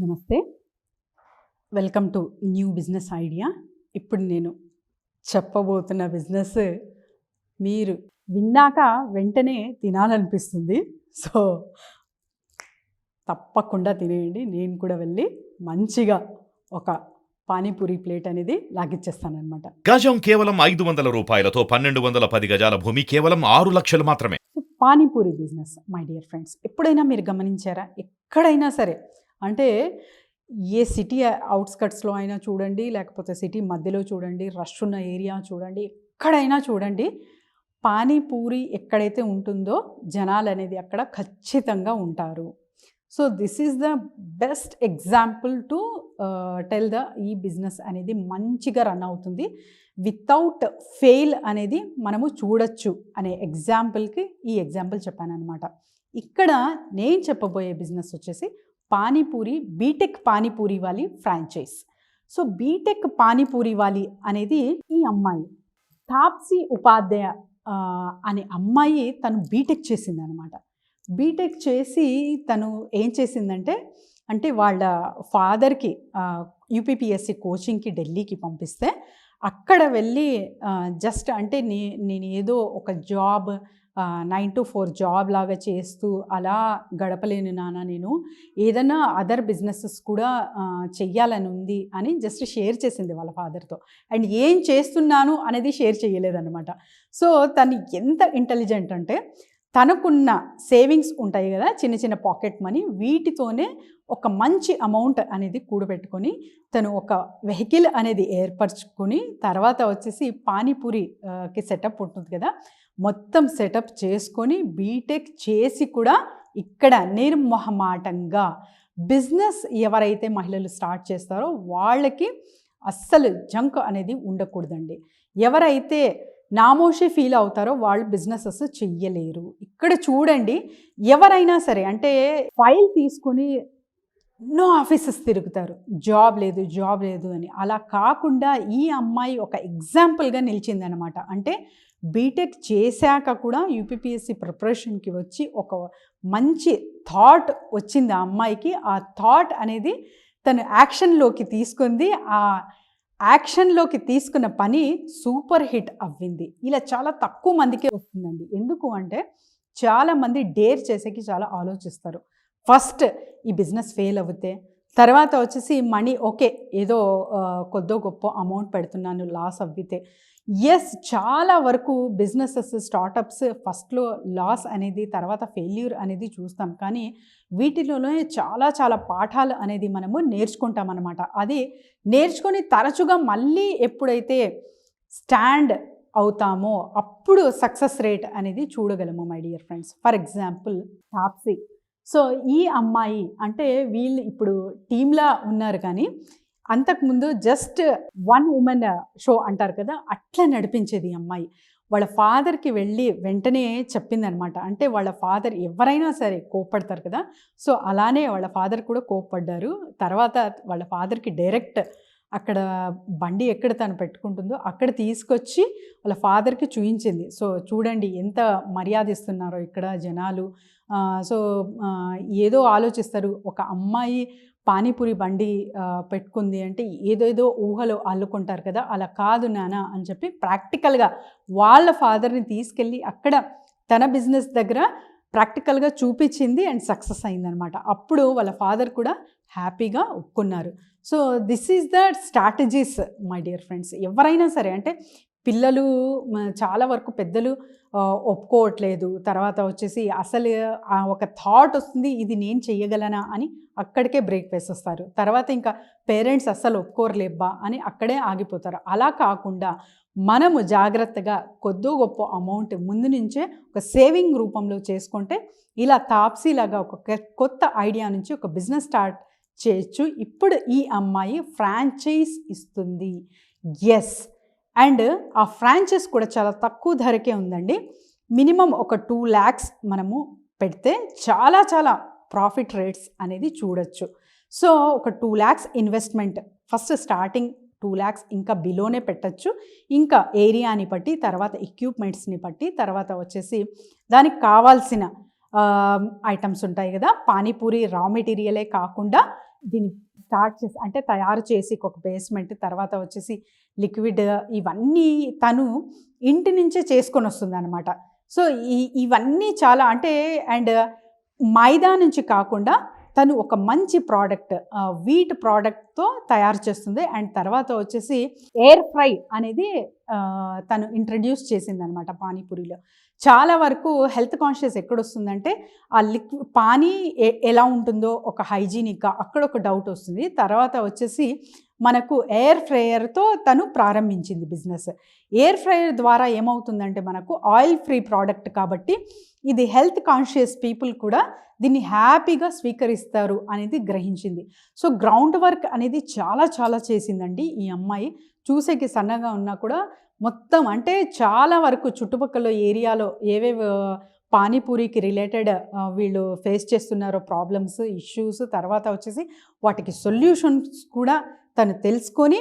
నమస్తే. Welcome to new business idea. ఇప్పుడు నేను చెప్పబోతున్న బిజినెస్ మీరు విన్నాక వెంటనే తినాలనిపిస్తుంది. సో తప్పకుండా తినేయండి. నేను కూడా వెళ్ళి మంచిగా ఒక పానీపూరి ప్లేట్ అనేది లాగిచ్చేస్తానన్నమాట. గజం కేవలం 500 రూపాయలతో 1210 గజాల భూమి కేవలం 6 లక్షలు మాత్రమే. Panipuri business my dear friends, ఎప్పుడైనా మీరు గమనించారా? ఎక్కడైనా సరే, అంటే ఏ సిటీ అవుట్స్కట్స్లో అయినా చూడండి, లేకపోతే సిటీ మధ్యలో చూడండి, రష్ ఉన్న ఏరియా చూడండి, ఎక్కడైనా చూడండి, పానీపూరి ఎక్కడైతే ఉంటుందో జనాలు అనేది అక్కడ ఖచ్చితంగా ఉంటారు. So this is the best example to tell ఈ బిజినెస్ అనేది మంచిగా రన్ అవుతుంది, వితౌట్ ఫెయిల్ అనేది మనము చూడొచ్చు అనే ఎగ్జాంపుల్కి ఈ ఎగ్జాంపుల్ చెప్పాను అనమాట. ఇక్కడ నేను చెప్పబోయే బిజినెస్ వచ్చేసి పానీపూరి, బీటెక్ పానీపూరి వాలి ఫ్రాంచైజ్. సో బీటెక్ పానీపూరి వాలి అనేది ఈ అమ్మాయి తాప్సీ ఉపాధ్యాయ అనే అమ్మాయి తను బీటెక్ చేసింది అనమాట. బీటెక్ చేసి తను ఏం చేసిందంటే, అంటే వాళ్ళ ఫాదర్కి యూపీపీఎస్సీ కోచింగ్కి ఢిల్లీకి పంపిస్తే అక్కడ వెళ్ళి జస్ట్ అంటే నేను ఏదో ఒక జాబ్ 9 to 4 జాబ్ లాగా చేస్తూ అలా గడపలేను నాన్న, నేను ఏదైనా అదర్ బిజినెసెస్ కూడా చెయ్యాలని ఉంది అని జస్ట్ షేర్ చేసింది వాళ్ళ ఫాదర్తో. అండ్ ఏం చేస్తున్నాను అనేది షేర్ చేయలేదన్నమాట. సో తను ఎంత ఇంటెలిజెంట్ అంటే, తనకున్న సేవింగ్స్ ఉంటాయి కదా, చిన్న చిన్న పాకెట్ మనీ, వీటితోనే ఒక మంచి అమౌంట్ అనేది కూడబెట్టుకొని తను ఒక వెహికల్ అనేది ఏర్పరచుకొని, తర్వాత వచ్చేసి పానీపూరికి సెటప్ ఉంటుంది కదా, మొత్తం సెటప్ చేసుకొని బీటెక్ చేసి కూడా ఇక్కడ నిర్మొహమాటంగా బిజినెస్ ఎవరైతే మహిళలు స్టార్ట్ చేస్తారో వాళ్ళకి అస్సలు జంక్ అనేది ఉండకూడదండి. ఎవరైతే నామోషి ఫీల్ అవుతారో వాళ్ళు బిజినెసెస్ చెయ్యలేరు. ఇక్కడ చూడండి, ఎవరైనా సరే అంటే ఫైల్ తీసుకొని ఎన్నో ఆఫీసెస్ తిరుగుతారు, జాబ్ లేదు జాబ్ లేదు అని. అలా కాకుండా ఈ అమ్మాయి ఒక ఎగ్జాంపుల్గా నిలిచిందనమాట. అంటే బీటెక్ చేశాక కూడా యూపీపీఎస్సీ ప్రిపరేషన్కి వచ్చి ఒక మంచి థాట్ వచ్చింది ఆ అమ్మాయికి. ఆ థాట్ అనేది తను యాక్షన్లోకి తీసుకుంది. ఆ యాక్షన్లోకి తీసుకున్న పని సూపర్ హిట్ అవ్వింది. ఇలా చాలా తక్కువ మందికే వస్తుందండి. ఎందుకు అంటే చాలామంది డేర్ చేసేకి చాలా ఆలోచిస్తారు. ఫస్ట్ ఈ బిజినెస్ ఫెయిల్ అవుతే, తర్వాత వచ్చేసి మనీ ఓకే ఏదో కొద్దో గొప్ప అమౌంట్ పెడుతున్నాను, లాస్ అవ్వితే. ఎస్, చాలా వరకు బిజినెసెస్ స్టార్టప్స్ ఫస్ట్లో లాస్ అనేది, తర్వాత ఫెయిల్యూర్ అనేది చూస్తాం. కానీ వీటిలోనే చాలా చాలా పాఠాలు అనేది మనము నేర్చుకుంటామన్నమాట. అది నేర్చుకొని తరచుగా మళ్ళీ ఎప్పుడైతే స్టాండ్ అవుతామో అప్పుడు సక్సెస్ రేట్ అనేది చూడగలము my dear friends. For example Taapsee. So ఈ అమ్మాయి అంటే వీళ్ళు ఇప్పుడు టీంలా ఉన్నారు, కానీ అంతకుముందు జస్ట్ వన్ ఉమెన్ షో అంటారు కదా, అట్లా నడిపించేది ఈ అమ్మాయి. వాళ్ళ ఫాదర్కి వెళ్ళి వెంటనే చెప్పిందనమాట. అంటే వాళ్ళ ఫాదర్ ఎవరైనా సరే కోప్పడతారు కదా, సో అలానే వాళ్ళ ఫాదర్ కూడా కోప్పడ్డారు. తర్వాత వాళ్ళ ఫాదర్కి డైరెక్ట్ అక్కడ బండి ఎక్కడ తను పెట్టుకుంటుందో అక్కడ తీసుకొచ్చి వాళ్ళ ఫాదర్కి చూయించింది. సో చూడండి ఎంత మర్యాద ఇస్తున్నారో ఇక్కడ జనాలు. సో ఏదో ఆలోచిస్తారు, ఒక అమ్మాయి పానీపూరి బండి పెట్టుకుంది అంటే ఏదేదో ఊహలో అల్లుకుంటారు కదా, అలా కాదు నాన్న అని చెప్పి ప్రాక్టికల్గా వాళ్ళ ఫాదర్ని తీసుకెళ్ళి అక్కడ తన బిజినెస్ దగ్గర ప్రాక్టికల్గా చూపించింది అండ్ సక్సెస్ అయిందనమాట. అప్పుడు వాళ్ళ ఫాదర్ కూడా హ్యాపీగా ఒప్పుకున్నారు. So this is the strategies my dear friends. ఎవరైనా సరే అంటే పిల్లలు చాలా వరకు పెద్దలు ఒప్పుకోవట్లేదు, తర్వాత వచ్చేసి అసలు ఒక థాట్ వస్తుంది, ఇది నేను చెయ్యగలనా అని అక్కడికే బ్రేక్ వేసేస్తారు. తర్వాత ఇంకా పేరెంట్స్ అస్సలు ఒప్పుకోరలేబ్బా అని అక్కడే ఆగిపోతారు. అలా కాకుండా మనము జాగ్రత్తగా కొద్దో గొప్ప అమౌంట్ ముందు నుంచే ఒక సేవింగ్ రూపంలో చేసుకుంటే ఇలా తాప్సీలాగా ఒక కొత్త ఐడియా నుంచి ఒక బిజినెస్ స్టార్ట్ చేయొచ్చు. ఇప్పుడు ఈ అమ్మాయి ఫ్రాంచైజ్ ఇస్తుంది. ఎస్, అండ్ ఆ ఫ్రాంచైజ్ కూడా చాలా తక్కువ ధరకే ఉందండి. మినిమం ఒక 2 lakhs మనము పెడితే చాలా చాలా ప్రాఫిట్ రేట్స్ అనేది చూడొచ్చు. సో ఒక 2 lakhs investment first starting 2 lakhs, ఇంకా బిలోనే పెట్టచ్చు. ఇంకా ఏరియాని బట్టి, తర్వాత ఎక్విప్మెంట్స్ని బట్టి, తర్వాత వచ్చేసి దానికి కావాల్సిన ఐటమ్స్ ఉంటాయి కదా, పానీపూరి రా మెటీరియలే కాకుండా దీన్ని స్టార్ట్ చేసి అంటే తయారు చేసి ఒక బేస్మెంట్, తర్వాత వచ్చేసి లిక్విడ్, ఇవన్నీ తను ఇంటి నుంచే చేసుకొని వస్తుంది అనమాట. సో ఇవన్నీ చాలా అంటే అండ్ మైదా నుంచి కాకుండా తను ఒక మంచి ప్రోడక్ట్ వీట్ ప్రోడక్ట్తో తయారు చేస్తుంది. అండ్ తర్వాత వచ్చేసి ఎయిర్ ఫ్రై అనేది తను ఇంట్రడ్యూస్ చేసింది అనమాట పానీపూరిలో. చాలా వరకు హెల్త్ కాన్షియస్ ఎక్కడొస్తుందంటే ఆ పానీ ఎలా ఉంటుందో ఒక హైజీనిక్గా అక్కడ ఒక డౌట్ వస్తుంది. తర్వాత వచ్చేసి మనకు ఎయిర్ ఫ్రైయర్తో తను ప్రారంభించింది బిజినెస్. ఎయిర్ ఫ్రైయర్ ద్వారా ఏమవుతుందంటే మనకు ఆయిల్ ఫ్రీ ప్రోడక్ట్ కాబట్టి ఇది హెల్త్ కాన్షియస్ పీపుల్ కూడా దీన్ని హ్యాపీగా స్వీకరిస్తారు అనేది గ్రహించింది. సో గ్రౌండ్ వర్క్ అనేది చాలా చాలా చేసిందండి ఈ అమ్మాయి. చూసేకి సన్నగా ఉన్నా కూడా మొత్తం అంటే చాలా వరకు చుట్టుపక్కల ఏరియాలో ఏవేవి పానీపూరికి రిలేటెడ్ వీళ్ళు ఫేస్ చేస్తున్నారో ప్రాబ్లమ్స్, ఇష్యూస్, తర్వాత వచ్చేసి వాటికి సొల్యూషన్స్ కూడా తను తెలుసుకొని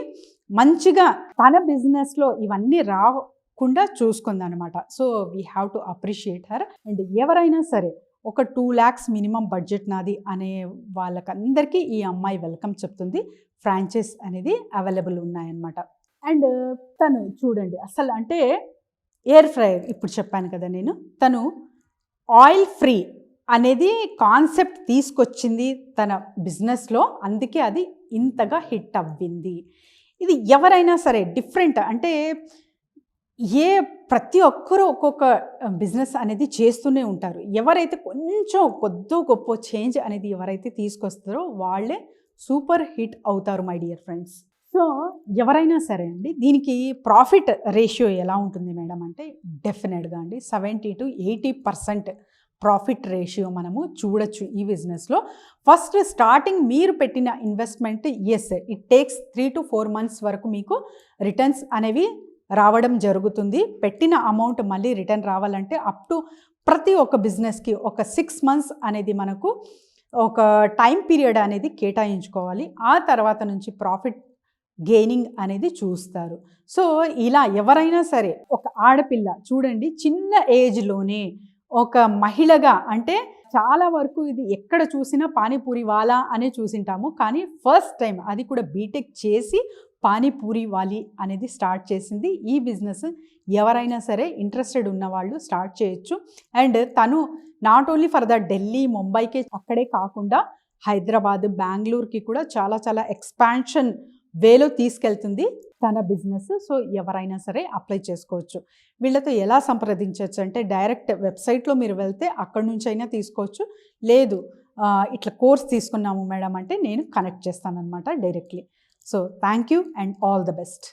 మంచిగా తన బిజినెస్లో ఇవన్నీ రాకుండా చూసుకుందనమాట. So we have to appreciate her. And ఎవరైనా సరే ఒక 2 lakhs మినిమం బడ్జెట్ నాది అనే వాళ్ళకందరికీ ఈ అమ్మాయి వెల్కమ్ చెప్తుంది. ఫ్రాంచైజ్ అనేది అవైలబుల్ ఉన్నాయన్నమాట. అండ్ తను చూడండి అసలు అంటే ఎయిర్ ఫ్రైయర్ ఇప్పుడు చెప్పాను కదా నేను, తను ఆయిల్ ఫ్రీ అనేది కాన్సెప్ట్ తీసుకొచ్చింది తన బిజినెస్లో, అందుకే అది ఇంతగా హిట్ అవ్వింది. ఇది ఎవరైనా సరే డిఫరెంట్ అంటే ప్రతి ఒక్కరూ ఒక్కొక్క బిజినెస్ అనేది చేస్తూనే ఉంటారు. ఎవరైతే కొంచెం కొద్దో గొప్ప చేంజ్ అనేది ఎవరైతే తీసుకొస్తారో వాళ్ళే సూపర్ హిట్ అవుతారు మై డియర్ ఫ్రెండ్స్. సో ఎవరైనా సరే అండి దీనికి ప్రాఫిట్ రేషియో ఎలా ఉంటుంది మేడం అంటే డెఫినెట్గా అండి 70 to 80% ప్రాఫిట్ రేషియో మనము చూడొచ్చు ఈ బిజినెస్లో. ఫస్ట్ స్టార్టింగ్ మీరు పెట్టిన investment it takes 3 to 4 months వరకు మీకు రిటర్న్స్ అనేవి రావడం జరుగుతుంది. పెట్టిన అమౌంట్ మళ్ళీ రిటర్న్ రావాలంటే అప్ టు ప్రతి ఒక్క బిజినెస్కి ఒక 6 months అనేది మనకు ఒక టైం పీరియడ్ అనేది కేటాయించుకోవాలి. ఆ తర్వాత నుంచి ప్రాఫిట్ గెయినింగ్ అనేది చూస్తారు. సో ఇలా ఎవరైనా సరే ఒక ఆడపిల్ల చూడండి చిన్న ఏజ్లోనే ఒక మహిళగా అంటే చాలా వరకు ఇది ఎక్కడ చూసినా పానీపూరి వాలా అనే చూసింటాము, కానీ ఫస్ట్ టైం అది కూడా బీటెక్ చేసి పానీపూరి వాలి అనేది స్టార్ట్ చేసింది. ఈ బిజినెస్ ఎవరైనా సరే ఇంట్రెస్టెడ్ ఉన్న వాళ్ళు స్టార్ట్ చేయొచ్చు. అండ్ తను not only for the Delhi, ముంబైకి అక్కడే కాకుండా హైదరాబాద్, బెంగళూరుకి కూడా చాలా చాలా ఎక్స్పాన్షన్ వేలో తీసుకెళ్తుంది తన బిజినెస్. సో ఎవరైనా సరే అప్లై చేసుకోవచ్చు. వీళ్ళతో ఎలా సంప్రదించవచ్చు అంటే డైరెక్ట్ వెబ్సైట్లో మీరు వెళ్తే అక్కడి నుంచి అయినా తీసుకోవచ్చు, లేదు ఇట్లా కోర్స్ తీసుకున్నాము మేడం అంటే నేను కనెక్ట్ చేస్తాను అనమాట directly. So thank you and all the best.